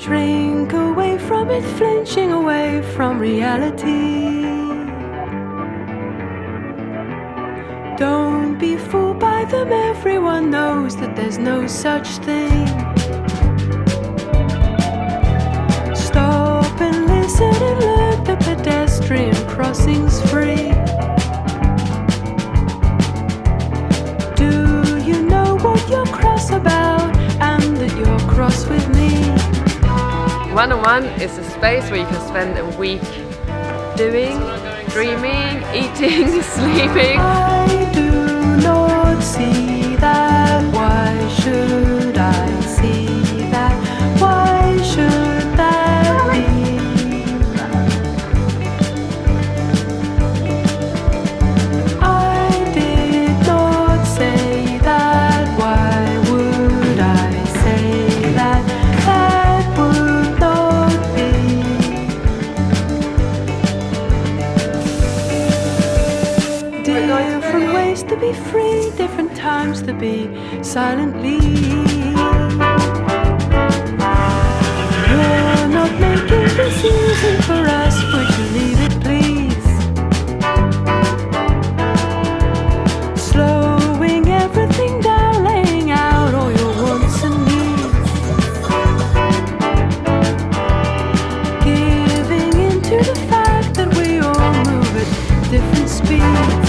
shrink away from it, flinching away from reality. Don't be fooled by them, everyone knows that there's no such thing. Stop and listen and learn the pedestrian crossing's free. Do you know what you're cross about, and that you're cross with me? One-on-one is a space where you can spend a week doing, dreaming, eating, sleeping. I do not see that. Why should I see that? Why should that be? I did not say that. Why would I say that? That would not be. Different ways to be free, different times to be silently. You're not making this easy for us, would you leave it please? Slowing everything down, laying out all your wants and needs. Giving into the fact that we all move at different speeds.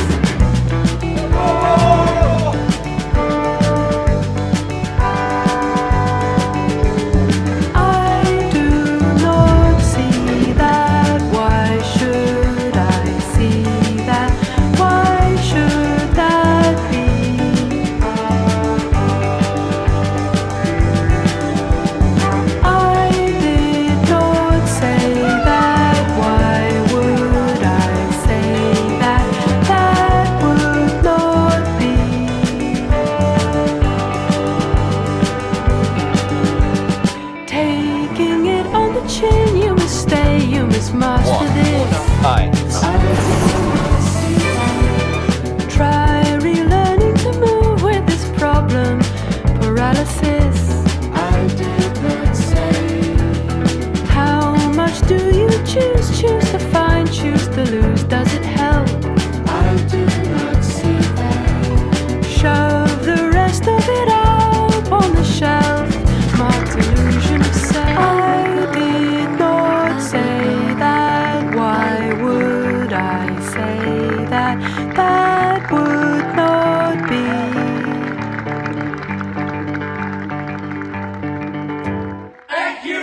You must stay, you must master this. Try relearning to move with this problem, paralysis. I did not say. How much do you choose? Choose to find, choose to lose. Does it help? I did not see that. Shove the rest of it up on the shelf, marked illusion of self. I did not say that. Why would I say that? That would not be. Thank you,